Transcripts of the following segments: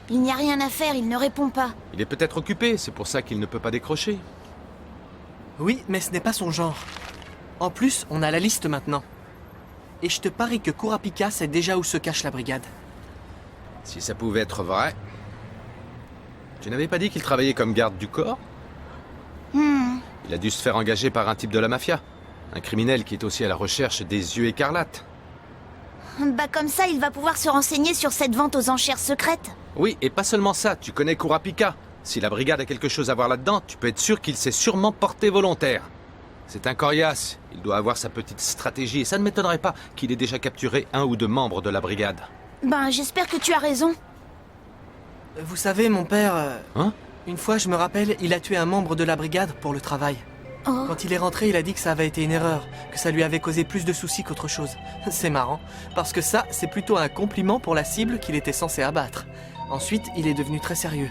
Il n'y a rien à faire, il ne répond pas. Il est peut-être occupé, c'est pour ça qu'il ne peut pas décrocher. Oui, mais ce n'est pas son genre. En plus, on a la liste maintenant. Et je te parie que Kurapika sait déjà où se cache la brigade. Si ça pouvait être vrai... Tu n'avais pas dit qu'il travaillait comme garde du corps? Il a dû se faire engager par un type de la mafia. Un criminel qui est aussi à la recherche des yeux écarlates. Bah comme ça, il va pouvoir se renseigner sur cette vente aux enchères secrètes. Oui, et pas seulement ça, tu connais Kurapika. Si la brigade a quelque chose à voir là-dedans, tu peux être sûr qu'il s'est sûrement porté volontaire. C'est un coriace, il doit avoir sa petite stratégie, et ça ne m'étonnerait pas qu'il ait déjà capturé un ou deux membres de la brigade. Ben, j'espère que tu as raison. Vous savez, mon père... Hein? Une fois, je me rappelle, il a tué un membre de la brigade pour le travail. Oh. Quand il est rentré, il a dit que ça avait été une erreur, que ça lui avait causé plus de soucis qu'autre chose. C'est marrant, parce que ça, c'est plutôt un compliment pour la cible qu'il était censé abattre. Ensuite, il est devenu très sérieux.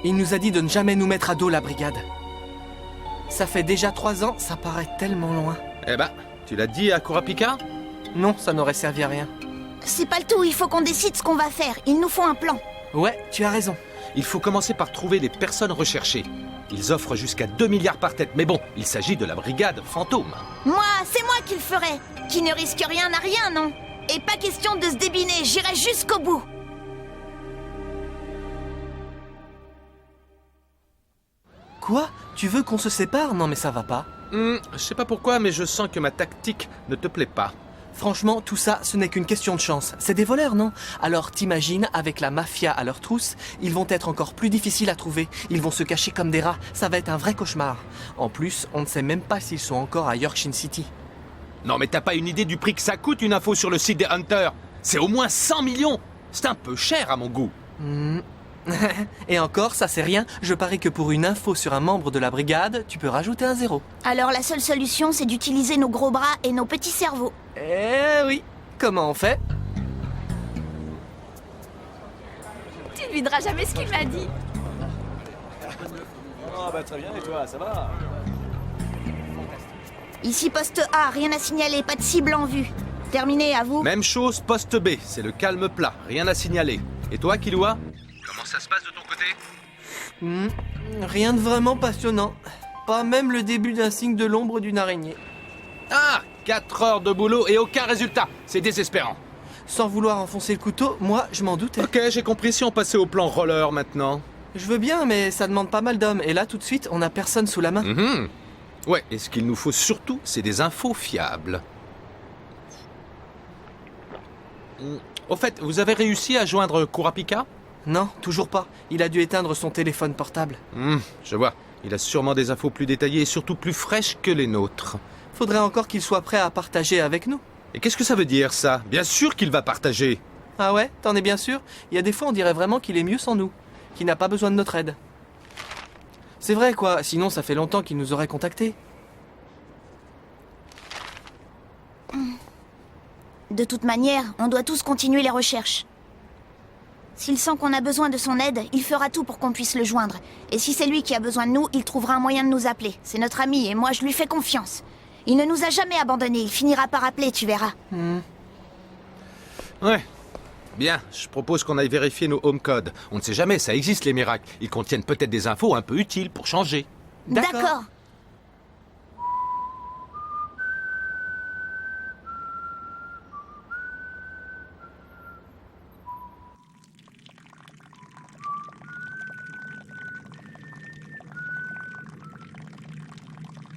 Il nous a dit de ne jamais nous mettre à dos la brigade. Ça fait déjà 3 ans, ça paraît tellement loin. Eh ben, tu l'as dit à Kurapika? Non, ça n'aurait servi à rien. C'est pas le tout, il faut qu'on décide ce qu'on va faire. Il nous faut un plan. Ouais, tu as raison. Il faut commencer par trouver les personnes recherchées. Ils offrent jusqu'à 2 milliards par tête, mais bon, il s'agit de la brigade fantôme. Moi, c'est moi qui le ferai. Qui ne risque rien n'a rien, non? Et pas question de se débiner, j'irai jusqu'au bout. Quoi? Tu veux qu'on se sépare? Non mais ça va pas. Je sais pas pourquoi, mais je sens que ma tactique ne te plaît pas. Franchement, tout ça, ce n'est qu'une question de chance. C'est des voleurs, non? Alors t'imagines, avec la mafia à leur trousse, ils vont être encore plus difficiles à trouver. Ils vont se cacher comme des rats. Ça va être un vrai cauchemar. En plus, on ne sait même pas s'ils sont encore à Yorkshire City. Non mais t'as pas une idée du prix que ça coûte une info sur le site des Hunters? C'est au moins 100 millions. C'est un peu cher à mon goût. Et encore, ça c'est rien. Je parie que pour une info sur un membre de la brigade, tu peux rajouter un 0. Alors la seule solution, c'est d'utiliser nos gros bras et nos petits cerveaux. Eh oui. Comment on fait? Tu ne videras jamais ce qu'il m'a dit. Ah bah très bien, et toi, ça va? Ici poste A, rien à signaler, pas de cible en vue. Terminé, à vous. Même chose, poste B, c'est le calme plat, rien à signaler. Et toi, Killua? Comment ça se passe de ton côté? Rien de vraiment passionnant. Pas même le début d'un signe de l'ombre d'une araignée. Ah, 4 heures de boulot et aucun résultat. C'est désespérant. Sans vouloir enfoncer le couteau, moi, je m'en doutais. Ok, j'ai compris si on passait au plan roller maintenant. Je veux bien, mais ça demande pas mal d'hommes. Et là, tout de suite, on a personne sous la main. Ouais, et ce qu'il nous faut surtout, c'est des infos fiables. Au fait, vous avez réussi à joindre Kurapika? Non, toujours pas. Il a dû éteindre son téléphone portable. Je vois. Il a sûrement des infos plus détaillées et surtout plus fraîches que les nôtres. Faudrait encore qu'il soit prêt à partager avec nous. Et qu'est-ce que ça veut dire, ça? Bien sûr qu'il va partager. Ah ouais? T'en es bien sûr? Il y a des fois, on dirait vraiment qu'il est mieux sans nous. Qu'il n'a pas besoin de notre aide. C'est vrai, quoi. Sinon, ça fait longtemps qu'il nous aurait contactés. De toute manière, on doit tous continuer les recherches. S'il sent qu'on a besoin de son aide, il fera tout pour qu'on puisse le joindre. Et si c'est lui qui a besoin de nous, il trouvera un moyen de nous appeler. C'est notre ami et moi je lui fais confiance. Il ne nous a jamais abandonnés, il finira par appeler, tu verras. Ouais. Bien, je propose qu'on aille vérifier nos home codes. On ne sait jamais, ça existe les miracles. Ils contiennent peut-être des infos un peu utiles pour changer. D'accord.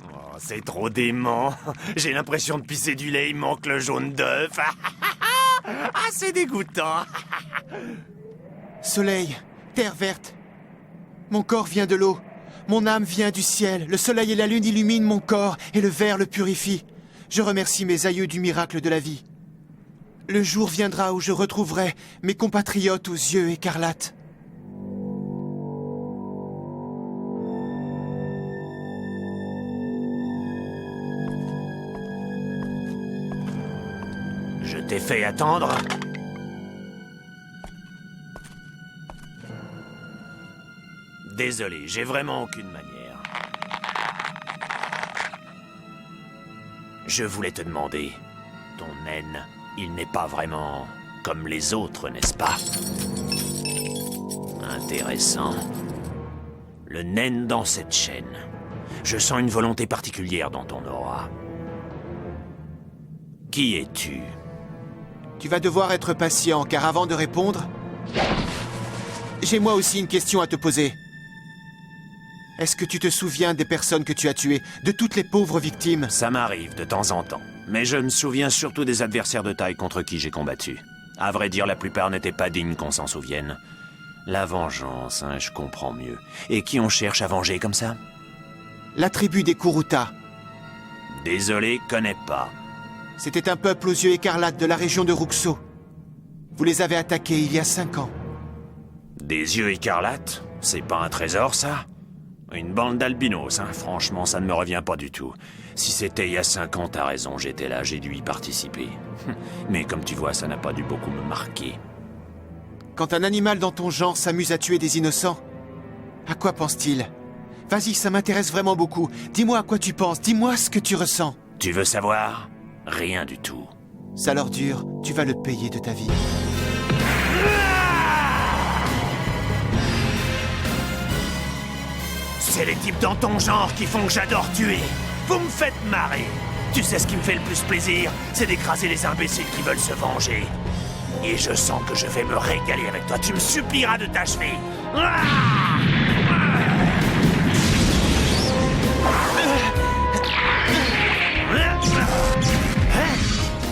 Oh, c'est trop dément. J'ai l'impression de pisser du lait, il manque le jaune d'œuf. Ah, c'est dégoûtant. Soleil, terre verte. Mon corps vient de l'eau. Mon âme vient du ciel. Le soleil et la lune illuminent mon corps et le verre le purifie. Je remercie mes aïeux du miracle de la vie. Le jour viendra où je retrouverai mes compatriotes aux yeux écarlates. Je t'ai fait attendre. Désolé, j'ai vraiment aucune manière. Je voulais te demander, ton naine, il n'est pas vraiment comme les autres, n'est-ce pas? Intéressant. Le naine dans cette chaîne. Je sens une volonté particulière dans ton aura. Qui es-tu? Tu vas devoir être patient, car avant de répondre, j'ai moi aussi une question à te poser. Est-ce que tu te souviens des personnes que tu as tuées, de toutes les pauvres victimes? Ça m'arrive de temps en temps. Mais je me souviens surtout des adversaires de taille contre qui j'ai combattu. À vrai dire, la plupart n'étaient pas dignes qu'on s'en souvienne. La vengeance, hein, je comprends mieux. Et qui on cherche à venger comme ça? La tribu des Kuruta. Désolé, connais pas. C'était un peuple aux yeux écarlates de la région de Ruxo. Vous les avez attaqués il y a 5 ans. Des yeux écarlates? C'est pas un trésor, ça? Une bande d'albinos, hein. Franchement, ça ne me revient pas du tout. Si c'était il y a 5 ans, t'as raison, j'étais là, j'ai dû y participer. Mais comme tu vois, ça n'a pas dû beaucoup me marquer. Quand un animal dans ton genre s'amuse à tuer des innocents, à quoi pense-t-il? Vas-y, ça m'intéresse vraiment beaucoup. Dis-moi à quoi tu penses, dis-moi ce que tu ressens. Tu veux savoir? Rien du tout. Sale ordure, tu vas le payer de ta vie. C'est les types dans ton genre qui font que j'adore tuer. Vous me faites marrer. Tu sais ce qui me fait le plus plaisir? C'est d'écraser les imbéciles qui veulent se venger. Et je sens que je vais me régaler avec toi. Tu me supplieras de t'achever.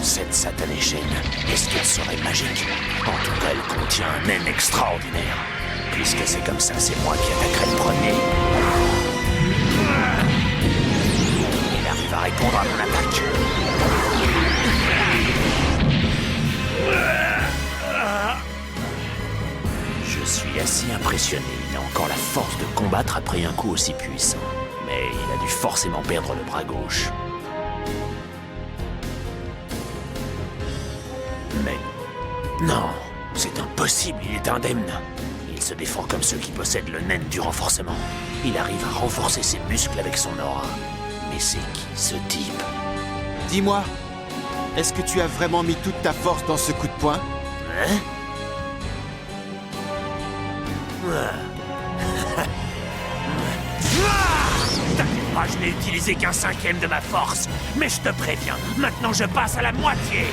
Cette satanée chaîne, est-ce qu'elle serait magique? En tout cas, elle contient un naine extraordinaire. Puisque c'est comme ça, c'est moi qui attaquerai le premier. Il arrive à répondre à mon attaque. Je suis assez impressionné. Il a encore la force de combattre après un coup aussi puissant. Mais il a dû forcément perdre le bras gauche. Mais... non, c'est impossible, il est indemne. Il se défend comme ceux qui possèdent le naine du renforcement. Il arrive à renforcer ses muscles avec son aura. Mais c'est qui, ce type? Dis-moi, est-ce que tu as vraiment mis toute ta force dans ce coup de poing? Hein? T'inquiète pas, je n'ai utilisé qu'un 5e de ma force. Mais je te préviens, maintenant je passe à la moitié.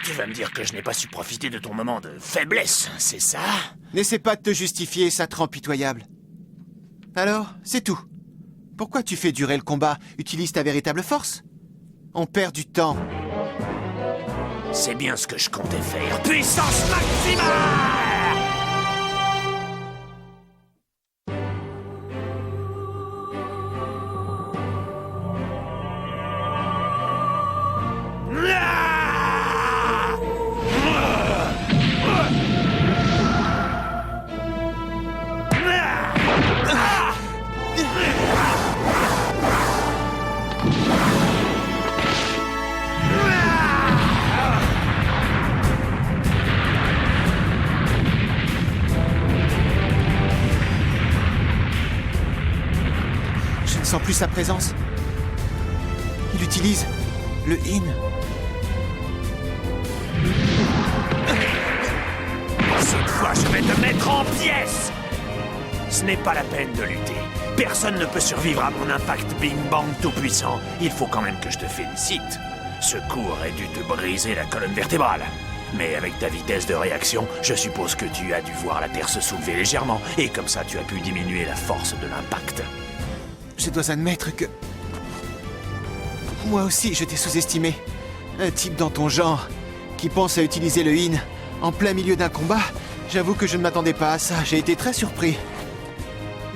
Tu vas me dire que je n'ai pas su profiter de ton moment de faiblesse, c'est ça? N'essaie pas de te justifier, ça te rend pitoyable. Alors, c'est tout. Pourquoi tu fais durer le combat? Utilise ta véritable force. On perd du temps. C'est bien ce que je comptais faire. Puissance maximale! Je ne sens plus sa présence. Il utilise le in. Cette fois, je vais te mettre en pièces! Ce n'est pas la peine de lutter. Personne ne peut survivre à mon impact Bing Bang tout-puissant. Il faut quand même que je te félicite. Ce coup aurait dû te briser la colonne vertébrale. Mais avec ta vitesse de réaction, je suppose que tu as dû voir la Terre se soulever légèrement. Et comme ça, tu as pu diminuer la force de l'impact. Je dois admettre que... moi aussi, je t'ai sous-estimé. Un type dans ton genre qui pense à utiliser le in en plein milieu d'un combat, j'avoue que je ne m'attendais pas à ça. J'ai été très surpris.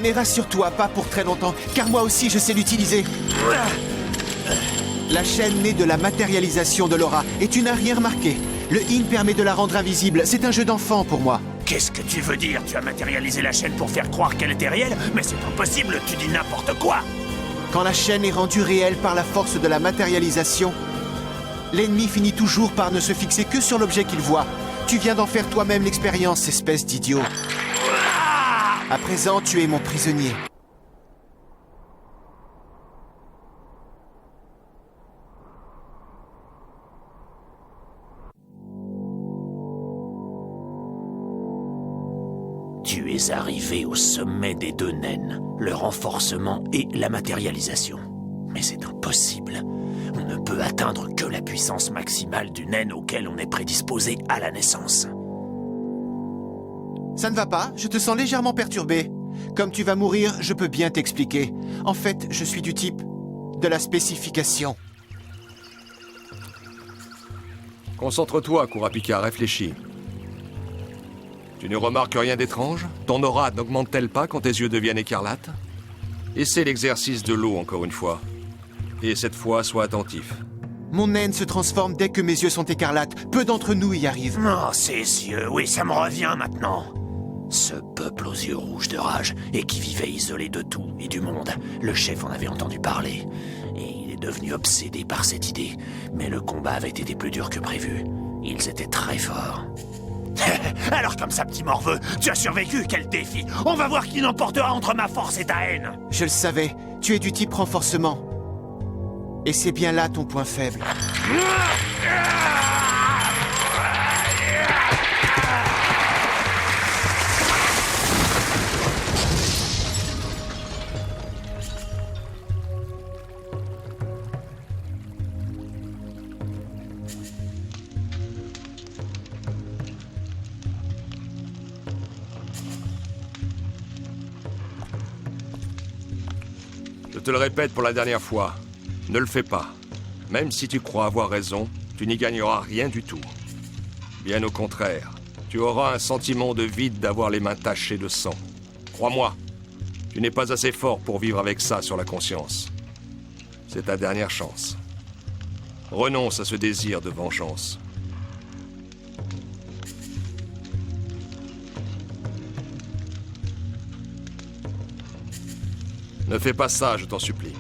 Mais rassure-toi, pas pour très longtemps, car moi aussi je sais l'utiliser. La chaîne née de la matérialisation de l'aura, et tu n'as rien remarqué. Le in permet de la rendre invisible, c'est un jeu d'enfant pour moi. Qu'est-ce que tu veux dire? Tu as matérialisé la chaîne pour faire croire qu'elle était réelle? Mais c'est impossible, tu dis n'importe quoi! Quand la chaîne est rendue réelle par la force de la matérialisation, l'ennemi finit toujours par ne se fixer que sur l'objet qu'il voit. Tu viens d'en faire toi-même l'expérience, espèce d'idiot. À présent, tu es mon prisonnier. Tu es arrivé au sommet des deux naines, le renforcement et la matérialisation. Mais c'est impossible. On ne peut atteindre que la puissance maximale du naine auquel on est prédisposé à la naissance. Ça ne va pas, je te sens légèrement perturbé. Comme tu vas mourir, je peux bien t'expliquer. En fait, je suis du type de la spécification. Concentre-toi, Kurapika, réfléchis. Tu ne remarques rien d'étrange? Ton aura n'augmente-t-elle pas quand tes yeux deviennent écarlates? Essaie l'exercice de l'eau encore une fois. Et cette fois, sois attentif. Mon naine se transforme dès que mes yeux sont écarlates. Peu d'entre nous y arrivent. Oh, ces yeux, oui, ça me revient maintenant. Ce peuple aux yeux rouges de rage, et qui vivait isolé de tout et du monde. Le chef en avait entendu parler, et il est devenu obsédé par cette idée. Mais le combat avait été plus dur que prévu. Ils étaient très forts. Alors comme ça, petit morveux, tu as survécu, quel défi! On va voir qui l'emportera entre ma force et ta haine! Je le savais, tu es du type renforcement. Et c'est bien là ton point faible. Je te le répète pour la dernière fois. Ne le fais pas. Même si tu crois avoir raison, tu n'y gagneras rien du tout. Bien au contraire, tu auras un sentiment de vide d'avoir les mains tachées de sang. Crois-moi, tu n'es pas assez fort pour vivre avec ça sur la conscience. C'est ta dernière chance. Renonce à ce désir de vengeance. Ne fais pas ça, je t'en supplie.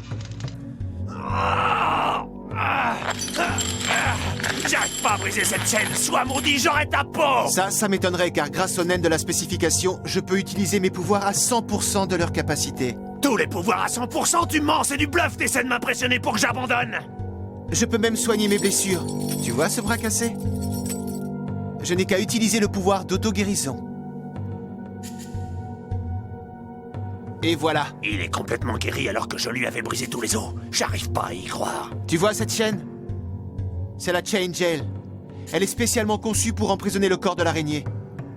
J'arrive pas à briser cette chaîne, sois maudit, j'aurai ta peau! Ça m'étonnerait car grâce aux naines de la spécification, je peux utiliser mes pouvoirs à 100% de leur capacité. Tous les pouvoirs à 100%, tu mens, c'est du bluff, t'essaies de m'impressionner pour que j'abandonne! Je peux même soigner mes blessures. Tu vois ce bras cassé? Je n'ai qu'à utiliser le pouvoir d'auto-guérison. Et voilà. Il est complètement guéri alors que je lui avais brisé tous les os. J'arrive pas à y croire. Tu vois cette chaîne? C'est la Chain Jail. Elle est spécialement conçue pour emprisonner le corps de l'araignée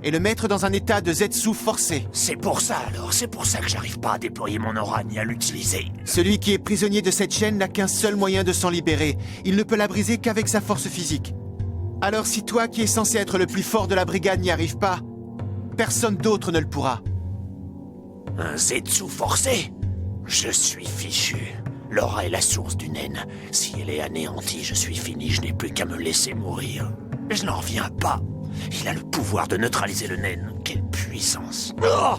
et le mettre dans un état de zetsu forcé. C'est pour ça alors, c'est pour ça que j'arrive pas à déployer mon aura ni à l'utiliser. Celui qui est prisonnier de cette chaîne n'a qu'un seul moyen de s'en libérer. Il ne peut la briser qu'avec sa force physique. Alors si toi qui es censé être le plus fort de la brigade n'y arrive pas, personne d'autre ne le pourra. Un zetsu forcé? Je suis fichu. L'aura est la source du naine. Si elle est anéantie, je suis fini, je n'ai plus qu'à me laisser mourir. Je n'en reviens pas. Il a le pouvoir de neutraliser le naine. Quelle puissance! Oh!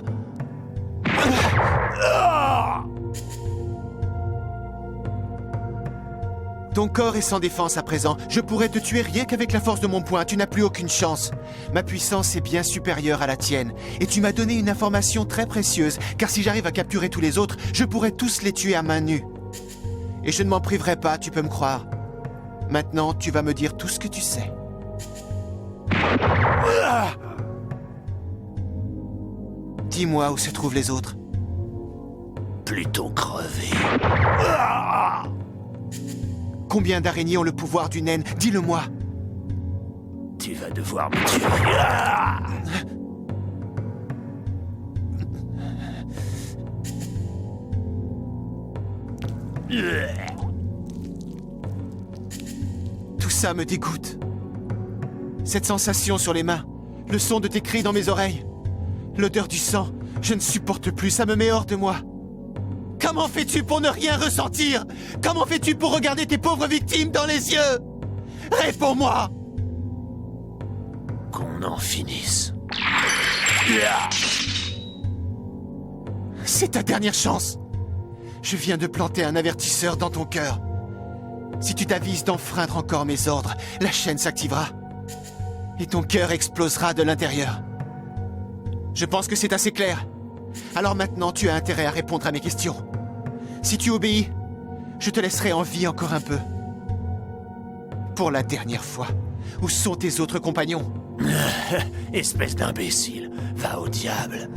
Ton corps est sans défense à présent. Je pourrais te tuer rien qu'avec la force de mon poing. Tu n'as plus aucune chance. Ma puissance est bien supérieure à la tienne. Et tu m'as donné une information très précieuse, car si j'arrive à capturer tous les autres, je pourrais tous les tuer à main nue. Et je ne m'en priverai pas, tu peux me croire. Maintenant, tu vas me dire tout ce que tu sais. Dis-moi où se trouvent les autres. Plutôt crevé. Combien d'araignées ont le pouvoir du naine? Dis-le-moi. Tu vas devoir me tuer. Tout ça me dégoûte. Cette sensation sur les mains, le son de tes cris dans mes oreilles, l'odeur du sang, je ne supporte plus, ça me met hors de moi. Comment fais-tu pour ne rien ressentir? Comment fais-tu pour regarder tes pauvres victimes dans les yeux? Réponds-moi! Qu'on en finisse. C'est ta dernière chance. Je viens de planter un avertisseur dans ton cœur. Si tu t'avises d'enfreindre encore mes ordres, la chaîne s'activera. Et ton cœur explosera de l'intérieur. Je pense que c'est assez clair. Alors maintenant, tu as intérêt à répondre à mes questions. Si tu obéis, je te laisserai en vie encore un peu. Pour la dernière fois, où sont tes autres compagnons? Espèce d'imbécile, va au diable.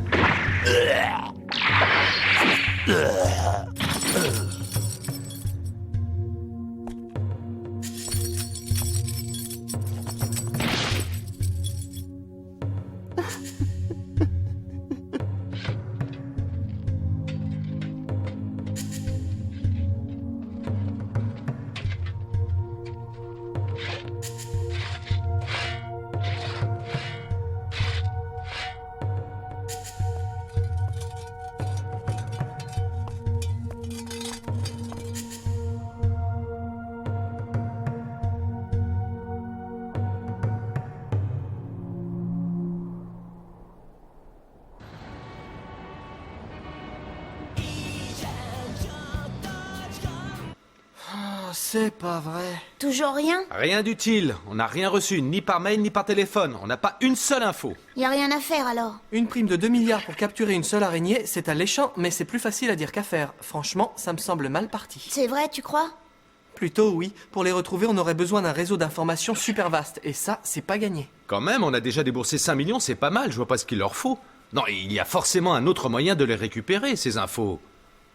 Oh, c'est pas vrai. Toujours rien? Rien d'utile. On n'a rien reçu, ni par mail, ni par téléphone. On n'a pas une seule info. Y a rien à faire alors. Une prime de 2 milliards pour capturer une seule araignée, c'est alléchant, mais c'est plus facile à dire qu'à faire. Franchement, ça me semble mal parti. C'est vrai, tu crois? Plutôt oui. Pour les retrouver, on aurait besoin d'un réseau d'informations super vaste. Et ça, c'est pas gagné. Quand même, on a déjà déboursé 5 millions, c'est pas mal, je vois pas ce qu'il leur faut. Non, il y a forcément un autre moyen de les récupérer, ces infos.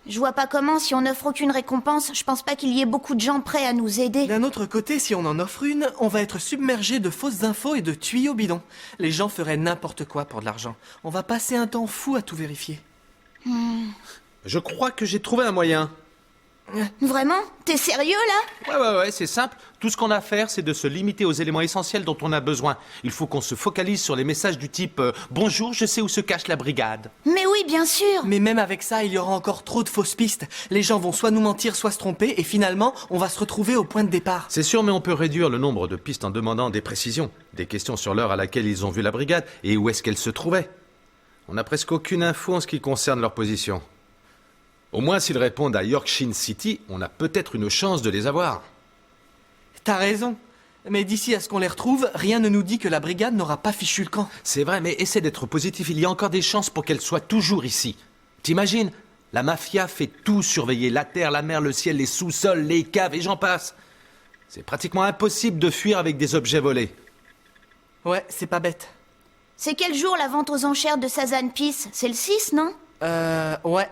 Je vois pas comment, si on n'offre aucune récompense, je pense pas qu'il y ait beaucoup de gens prêts à nous aider. D'un autre côté, si on en offre une, on va être submergé de fausses infos et de tuyaux bidons. Les gens feraient n'importe quoi pour de l'argent. On va passer un temps fou à tout vérifier. Je crois que j'ai trouvé un moyen. Vraiment? T'es sérieux là? Ouais, c'est simple. Tout ce qu'on a à faire, c'est de se limiter aux éléments essentiels dont on a besoin. Il faut qu'on se focalise sur les messages du type Bonjour, je sais où se cache la brigade ». Mais oui, bien sûr. Mais même avec ça, il y aura encore trop de fausses pistes. Les gens vont soit nous mentir, soit se tromper, et finalement, on va se retrouver au point de départ. C'est sûr, mais on peut réduire le nombre de pistes en demandant des précisions. Des questions sur l'heure à laquelle ils ont vu la brigade et où est-ce qu'elle se trouvait. On n'a presque aucune info en ce qui concerne leur position. Au moins, s'ils répondent à Yorkshire City, on a peut-être une chance de les avoir. T'as raison. Mais d'ici à ce qu'on les retrouve, rien ne nous dit que la brigade n'aura pas fichu le camp. C'est vrai, mais essaie d'être positif, il y a encore des chances pour qu'elle soit toujours ici. T'imagines? La mafia fait tout surveiller, la terre, la mer, le ciel, les sous-sols, les caves, et j'en passe. C'est pratiquement impossible de fuir avec des objets volés. Ouais, c'est pas bête. C'est quel jour la vente aux enchères de Sazan Peace? C'est le 6, non? Ouais.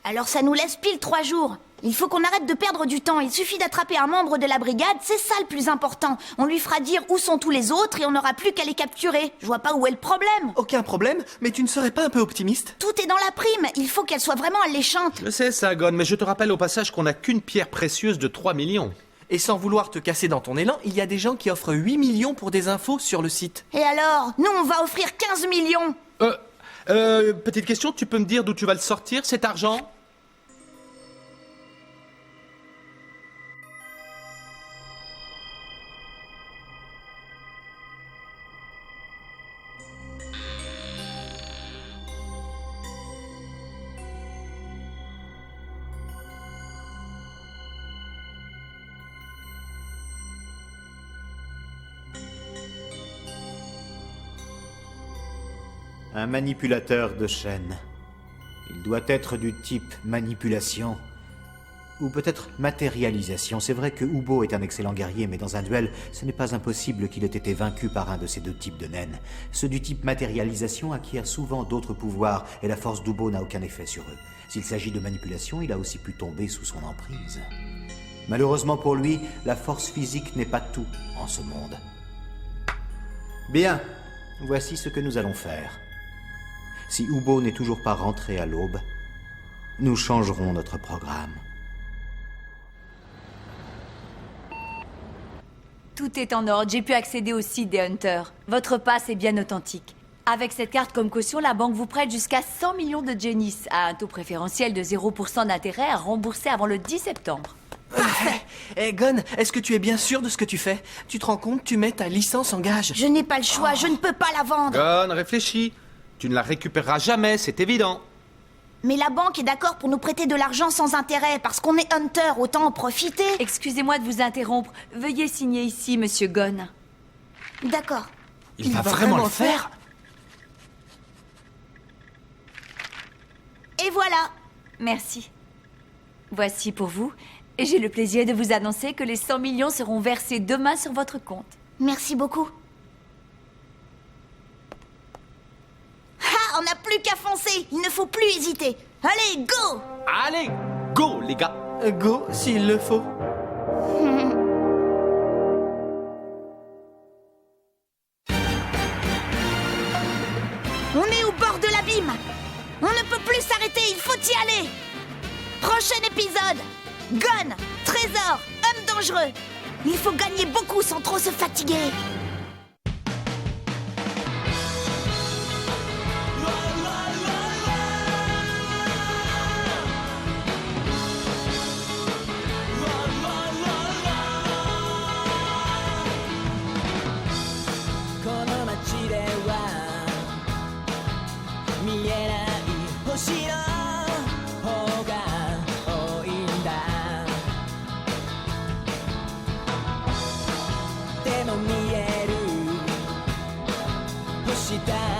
Alors ça nous laisse pile 3 jours. Il faut qu'on arrête de perdre du temps. Il suffit d'attraper un membre de la brigade, c'est ça le plus important. On lui fera dire où sont tous les autres et on n'aura plus qu'à les capturer. Je vois pas où est le problème. Aucun problème, mais tu ne serais pas un peu optimiste? Tout est dans la prime. Il faut qu'elle soit vraiment alléchante. Je sais ça, Gon, mais je te rappelle au passage qu'on n'a qu'une pierre précieuse de 3 millions. Et sans vouloir te casser dans ton élan, il y a des gens qui offrent 8 millions pour des infos sur le site. Et alors? Nous, on va offrir 15 millions. Petite question, tu peux me dire d'où tu vas le sortir, cet argent? Un manipulateur de chaîne. Il doit être du type manipulation. Ou peut-être matérialisation. C'est vrai que Ubo est un excellent guerrier, mais dans un duel, ce n'est pas impossible qu'il ait été vaincu par un de ces deux types de naines. Ceux du type matérialisation acquièrent souvent d'autres pouvoirs, et la force d'Ubo n'a aucun effet sur eux. S'il s'agit de manipulation, il a aussi pu tomber sous son emprise. Malheureusement pour lui, la force physique n'est pas tout en ce monde. Bien, voici ce que nous allons faire. Si Ubo n'est toujours pas rentré à l'aube, nous changerons notre programme. Tout est en ordre, j'ai pu accéder au site des Hunters. Votre passe est bien authentique. Avec cette carte comme caution, la banque vous prête jusqu'à 100 millions de Genis, à un taux préférentiel de 0% d'intérêt à rembourser avant le 10 septembre. Hé, Gon, est-ce que tu es bien sûr de ce que tu fais? Tu te rends compte, tu mets ta licence en gage. Je n'ai pas le choix, je ne peux pas la vendre. Gon, réfléchis. Tu ne la récupéreras jamais, c'est évident. Mais la banque est d'accord pour nous prêter de l'argent sans intérêt, parce qu'on est Hunter, autant en profiter. Excusez-moi de vous interrompre. Veuillez signer ici, monsieur Gon. D'accord. Il va vraiment le faire? Et voilà. Merci. Voici pour vous. Et j'ai le plaisir de vous annoncer que les 100 millions seront versés demain sur votre compte. Merci beaucoup. Ah, on n'a plus qu'à foncer. Il ne faut plus hésiter. Allez, go! Allez, go, les gars! Go, s'il le faut. On est au bord de l'abîme. On ne peut plus s'arrêter, il faut y aller. Prochain épisode. Gon, trésor, homme dangereux. Il faut gagner beaucoup sans trop se fatiguer. Down